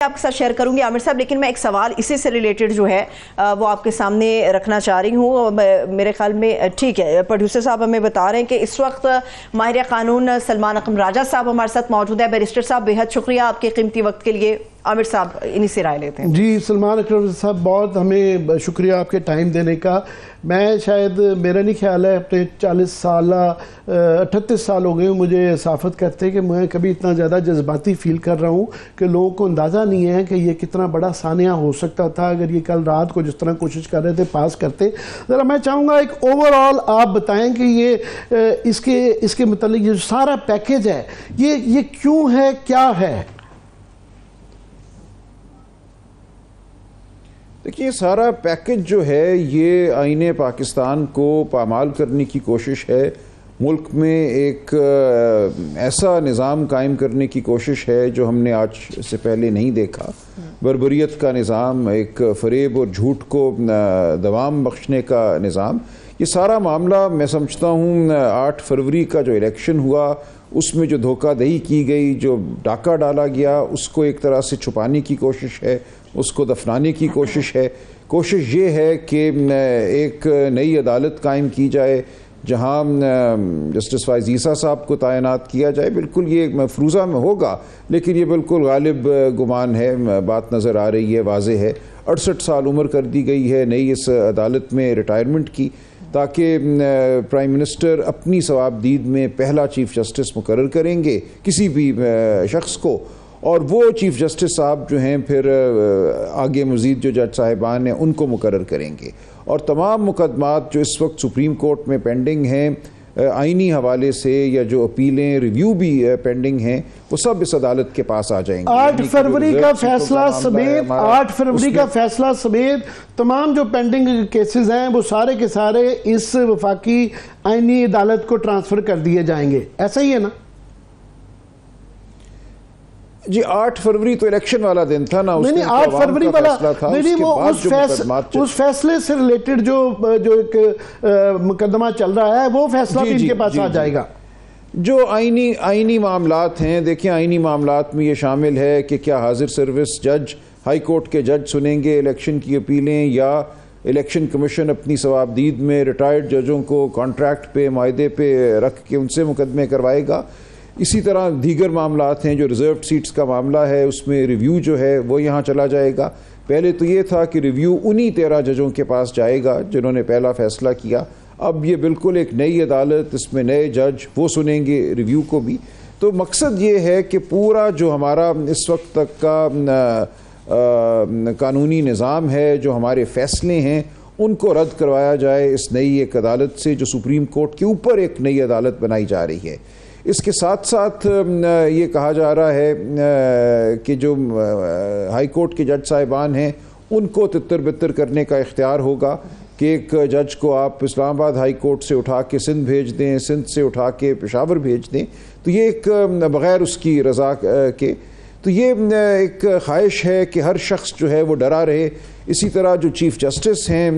آپ کے ساتھ شیئر کروں گی عامر صاحب، لیکن میں ایک سوال اسی سے ریلیٹڈ جو ہے وہ آپ کے سامنے رکھنا چاہ رہی ہوں. میرے خیال میں ٹھیک ہے، پروڈیوسر صاحب ہمیں بتا رہے ہیں کہ اس وقت ماہر قانون سلمان اکرم راجہ صاحب ہمارے ساتھ موجود ہے. بیرسٹر صاحب بے حد شکریہ آپ کے قیمتی وقت کے لیے. عامر صاحب انہی سے رائے لیتے ہیں. جی سلمان اکرم صاحب بہت ہمیں شکریہ آپ کے ٹائم دینے کا. میں شاید میرا نہیں خیال ہے اپنے 40 سال 38 سال ہو گئے ہوں مجھے صحافت کرتے کہ میں کبھی اتنا زیادہ جذباتی فیل کر رہا ہوں کہ لوگوں کو اندازہ نہیں ہے کہ یہ کتنا بڑا سانحہ ہو سکتا تھا اگر یہ کل رات کو جس طرح کوشش کر رہے تھے پاس کرتے. ذرا میں چاہوں گا ایک اوورآل آپ بتائیں کہ یہ اس کے متعلق یہ سارا پیکیج ہے یہ کیوں ہے، کیا ہے؟ دیکھیے سارا پیکج جو ہے یہ آئین پاکستان کو پامال کرنے کی کوشش ہے. ملک میں ایک ایسا نظام قائم کرنے کی کوشش ہے جو ہم نے آج سے پہلے نہیں دیکھا. بربریت کا نظام، ایک فریب اور جھوٹ کو دوام بخشنے کا نظام. یہ سارا معاملہ میں سمجھتا ہوں 8 فروری کا جو الیکشن ہوا اس میں جو دھوکہ دہی کی گئی، جو ڈاکہ ڈالا گیا، اس کو ایک طرح سے چھپانے کی کوشش ہے، اس کو دفنانے کی کوشش ہے. کوشش یہ ہے کہ ایک نئی عدالت قائم کی جائے جہاں جسٹس فائز عیسیٰ صاحب کو تعینات کیا جائے. بالکل یہ مفروضہ میں ہوگا لیکن یہ بالکل غالب گمان ہے. بات نظر آ رہی ہے، واضح ہے. 68 سال عمر کر دی گئی ہے نئی اس عدالت میں ریٹائرمنٹ کی، تاکہ پرائم منسٹر اپنی ثوابدید میں پہلا چیف جسٹس مقرر کریں گے کسی بھی شخص کو، اور وہ چیف جسٹس صاحب جو ہیں پھر آگے مزید جو جج صاحبان ہیں ان کو مقرر کریں گے. اور تمام مقدمات جو اس وقت سپریم کورٹ میں پینڈنگ ہیں آئینی حوالے سے، یا جو اپیلیں ریویو بھی پینڈنگ ہیں، وہ سب اس عدالت کے پاس آ جائیں گے. 8 فروری کا فیصلہ سمیت تمام جو پینڈنگ کیسز ہیں وہ سارے کے سارے اس وفاقی آئینی عدالت کو ٹرانسفر کر دیے جائیں گے، ایسا ہی ہے نا؟ جی 8 فروری تو الیکشن والا دن تھا نا، اس نہیں 8 فروری والا نہیں، وہ اس فیصلے سے ریلیٹڈ جو ایک مقدمہ چل رہا ہے وہ فیصلہ بھی ان کے پاس آ جائے گا. جو آئینی معاملات ہیں، دیکھیں آئینی معاملات میں یہ شامل ہے کہ کیا حاضر سروس جج ہائی کورٹ کے جج سنیں گے الیکشن کی اپیلیں، یا الیکشن کمیشن اپنی ثوابدید میں ریٹائرڈ ججوں کو کانٹریکٹ پہ معاہدے پہ رکھ کے ان سے مقدمے کروائے گا. اسی طرح دیگر معاملات ہیں، جو ریزروڈ سیٹس کا معاملہ ہے اس میں ریویو جو ہے وہ یہاں چلا جائے گا. پہلے تو یہ تھا کہ ریویو انہی 13 ججوں کے پاس جائے گا جنہوں نے پہلا فیصلہ کیا. اب یہ بالکل ایک نئی عدالت، اس میں نئے جج وہ سنیں گے ریویو کو بھی. تو مقصد یہ ہے کہ پورا جو ہمارا اس وقت تک کا قانونی نظام ہے، جو ہمارے فیصلے ہیں، ان کو رد کروایا جائے اس نئی ایک عدالت سے جو سپریم کورٹ کے اوپر ایک نئی عدالت بنائی جا رہی ہے. اس کے ساتھ ساتھ یہ کہا جا رہا ہے کہ جو ہائی کورٹ کے جج صاحبان ہیں ان کو تتر بتر کرنے کا اختیار ہوگا کہ ایک جج کو آپ اسلام آباد ہائی کورٹ سے اٹھا کے سندھ بھیج دیں، سندھ سے اٹھا کے پشاور بھیج دیں. تو یہ ایک بغیر اس کی رضا کے، تو یہ ایک خواہش ہے کہ ہر شخص جو ہے وہ ڈرا رہے. اسی طرح جو چیف جسٹس ہیں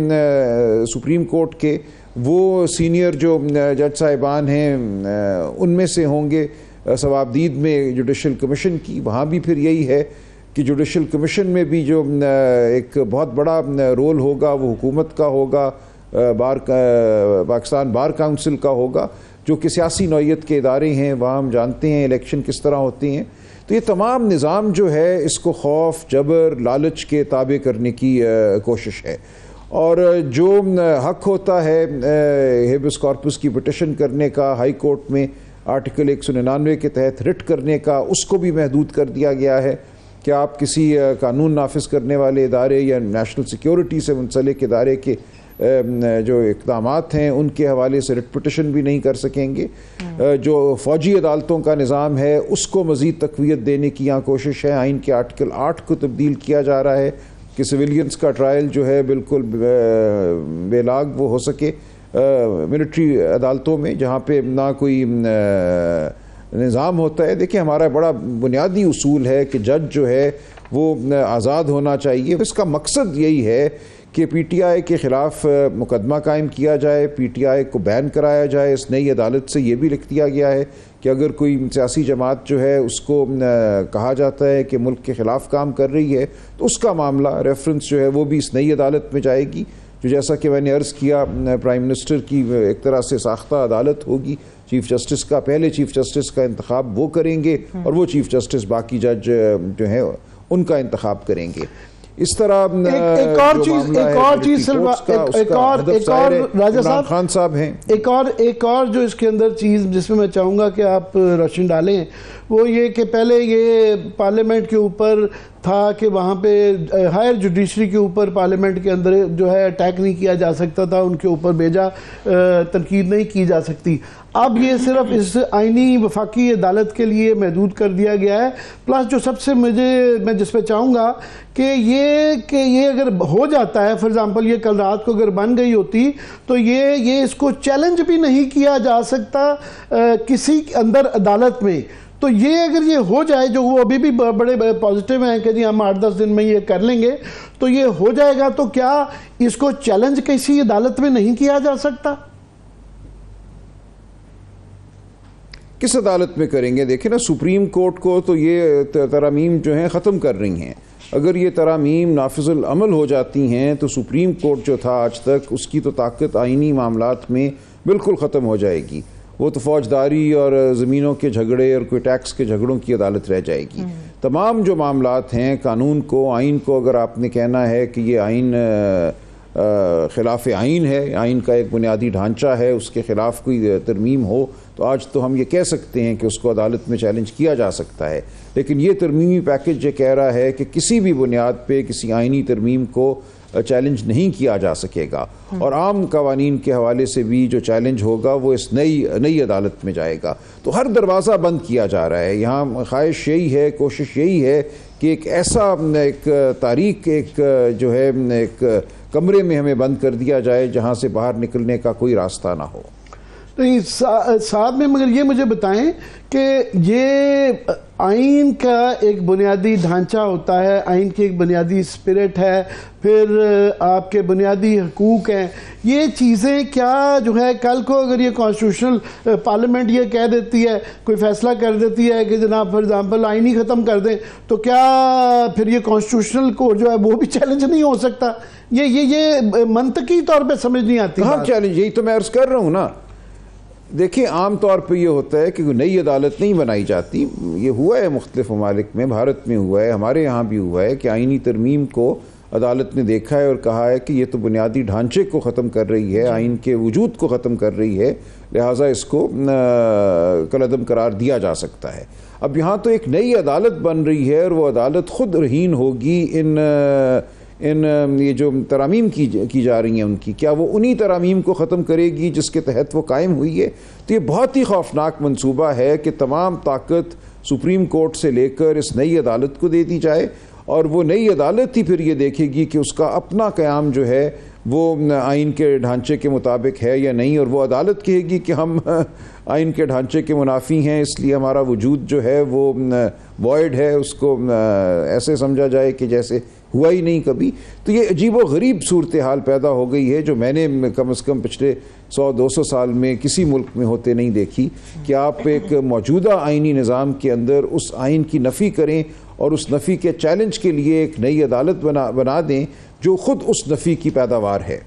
سپریم کورٹ کے، وہ سینئر جو جج صاحبان ہیں ان میں سے ہوں گے. ثوابدید میں جوڈیشل کمیشن کی، وہاں بھی پھر یہی ہے کہ جوڈیشل کمیشن میں بھی جو ایک بہت بڑا رول ہوگا وہ حکومت کا ہوگا، پاکستان بار کاؤنسل کا ہوگا، جو کہ سیاسی نوعیت کے ادارے ہیں. وہاں ہم جانتے ہیں الیکشن کس طرح ہوتے ہیں. تو یہ تمام نظام جو ہے اس کو خوف، جبر، لالچ کے تابع کرنے کی کوشش ہے. اور جو حق ہوتا ہے ہیبس کارپس کی پٹیشن کرنے کا ہائی کورٹ میں آرٹیکل 199 کے تحت رٹ کرنے کا، اس کو بھی محدود کر دیا گیا ہے کہ آپ کسی قانون نافذ کرنے والے ادارے یا نیشنل سیکیورٹی سے منسلک ادارے کے جو اقدامات ہیں ان کے حوالے سے رٹ پٹیشن بھی نہیں کر سکیں گے. جو فوجی عدالتوں کا نظام ہے اس کو مزید تقویت دینے کی یہاں کوشش ہے. آئین کے آرٹیکل 8 کو تبدیل کیا جا رہا ہے کہ سویلینز کا ٹرائل جو ہے بالکل بے لاگ وہ ہو سکے ملٹری عدالتوں میں، جہاں پہ نہ کوئی نظام ہوتا ہے. دیکھیں ہمارا بڑا بنیادی اصول ہے کہ جج جو ہے وہ آزاد ہونا چاہیے. اس کا مقصد یہی ہے کہ پی ٹی آئی کے خلاف مقدمہ قائم کیا جائے, پی ٹی آئی کو بین کرایا جائے. اس نئی عدالت سے یہ بھی لکھ دیا گیا ہے کہ اگر کوئی سیاسی جماعت جو ہے اس کو کہا جاتا ہے کہ ملک کے خلاف کام کر رہی ہے تو اس کا معاملہ ریفرنس جو ہے وہ بھی اس نئی عدالت میں جائے گی, جو جیسا کہ میں نے عرض کیا پرائم منسٹر کی ایک طرح سے ساختہ عدالت ہوگی. چیف جسٹس کا, پہلے چیف جسٹس کا انتخاب وہ کریں گے اور وہ چیف جسٹس باقی جج جو ہیں ان کا انتخاب کریں گے. اس طرح ایک اور چیز راجہ صاحب خان صاحب ہیں, ایک اور جو اس کے اندر چیز جس میں چاہوں گا کہ آپ روشنی ڈالیں, وہ یہ کہ پہلے یہ پارلیمنٹ کے اوپر تھا کہ وہاں پہ ہائر جوڈیشری کے اوپر پارلیمنٹ کے اندر جو ہے اٹیک نہیں کیا جا سکتا تھا, ان کے اوپر بیجا تنقید نہیں کی جا سکتی. اب یہ صرف اس آئینی وفاقی عدالت کے لیے محدود کر دیا گیا ہے. پلس جو سب سے میں جس پہ چاہوں گا کہ یہ اگر ہو جاتا ہے, فار ایگزامپل یہ کل رات کو اگر بن گئی ہوتی تو یہ اس کو چیلنج بھی نہیں کیا جا سکتا کسی اندر عدالت میں. تو یہ اگر یہ ہو جائے, جو وہ ابھی بھی بڑے پازیٹیو ہیں کہ جی ہم 8-10 دن میں یہ کر لیں گے, تو یہ ہو جائے گا, تو کیا اس کو چیلنج کسی عدالت میں نہیں کیا جا سکتا؟ کس عدالت میں کریں گے؟ دیکھیں نا, سپریم کورٹ کو تو یہ ترامیم جو ہیں ختم کر رہی ہیں. اگر یہ ترامیم نافذ العمل ہو جاتی ہیں تو سپریم کورٹ جو تھا آج تک, اس کی تو طاقت آئینی معاملات میں بالکل ختم ہو جائے گی. وہ تو فوجداری اور زمینوں کے جھگڑے اور کوئی ٹیکس کے جھگڑوں کی عدالت رہ جائے گی. تمام جو معاملات ہیں قانون کو, آئین کو, اگر آپ نے کہنا ہے کہ یہ آئین خلاف آئین ہے, آئین کا ایک بنیادی ڈھانچہ ہے, اس کے خلاف کوئی ترمیم ہو, تو آج تو ہم یہ کہہ سکتے ہیں کہ اس کو عدالت میں چیلنج کیا جا سکتا ہے. لیکن یہ ترمیمی پیکج یہ کہہ رہا ہے کہ کسی بھی بنیاد پہ کسی آئینی ترمیم کو چیلنج نہیں کیا جا سکے گا, اور عام قوانین کے حوالے سے بھی جو چیلنج ہوگا وہ اس نئی عدالت میں جائے گا. تو ہر دروازہ بند کیا جا رہا ہے. یہاں خواہش یہی ہے, کوشش یہی ہے کہ ایک ایسا ایک تاریخ ایک جو ہے ایک کمرے میں ہمیں بند کر دیا جائے جہاں سے باہر نکلنے کا کوئی راستہ نہ ہو. ساتھ میں مگر یہ مجھے بتائیں کہ یہ آئین کا ایک بنیادی ڈھانچہ ہوتا ہے, آئین کی ایک بنیادی اسپرٹ ہے, پھر آپ کے بنیادی حقوق ہیں. یہ چیزیں کیا جو ہے کل کو اگر یہ کانسٹیٹیوشنل پارلیمنٹ یہ کہہ دیتی ہے, کوئی فیصلہ کر دیتی ہے کہ جناب فار ایگزامپل آئین ہی ختم کر دیں, تو کیا پھر یہ کانسٹیٹیوشنل کورٹ جو ہے وہ بھی چیلنج نہیں ہو سکتا؟ یہ منطقی طور پہ سمجھ نہیں آتی. ہاں چیلنج, یہی تو میں عرض کر رہا ہوں نا. دیکھیں عام طور پہ یہ ہوتا ہے کہ نئی عدالت نہیں بنائی جاتی. یہ ہوا ہے مختلف ممالک میں, بھارت میں ہوا ہے, ہمارے یہاں بھی ہوا ہے کہ آئینی ترمیم کو عدالت نے دیکھا ہے اور کہا ہے کہ یہ تو بنیادی ڈھانچے کو ختم کر رہی ہے, آئین کے وجود کو ختم کر رہی ہے, لہٰذا اس کو کالعدم قرار دیا جا سکتا ہے. اب یہاں تو ایک نئی عدالت بن رہی ہے اور وہ عدالت خود رہین ہوگی ان یہ جو ترامیم کی جا رہی ہیں ان کی. کیا وہ انہی ترامیم کو ختم کرے گی جس کے تحت وہ قائم ہوئی ہے؟ تو یہ بہت ہی خوفناک منصوبہ ہے کہ تمام طاقت سپریم کورٹ سے لے کر اس نئی عدالت کو دے دی جائے, اور وہ نئی عدالت ہی پھر یہ دیکھے گی کہ اس کا اپنا قیام جو ہے وہ آئین کے ڈھانچے کے مطابق ہے یا نہیں, اور وہ عدالت کہے گی کہ ہم آئین کے ڈھانچے کے منافی ہیں, اس لیے ہمارا وجود جو ہے وہ وائڈ ہے, اس کو ایسے سمجھا جائے کہ جیسے ہوا ہی نہیں کبھی. تو یہ عجیب و غریب صورتحال پیدا ہو گئی ہے جو میں نے کم از کم پچھلے 100-200 سال میں کسی ملک میں ہوتے نہیں دیکھی, کہ آپ ایک موجودہ آئینی نظام کے اندر اس آئین کی نفی کریں اور اس نفی کے چیلنج کے لیے ایک نئی عدالت بنا دیں جو خود اس نفی کی پیداوار ہے.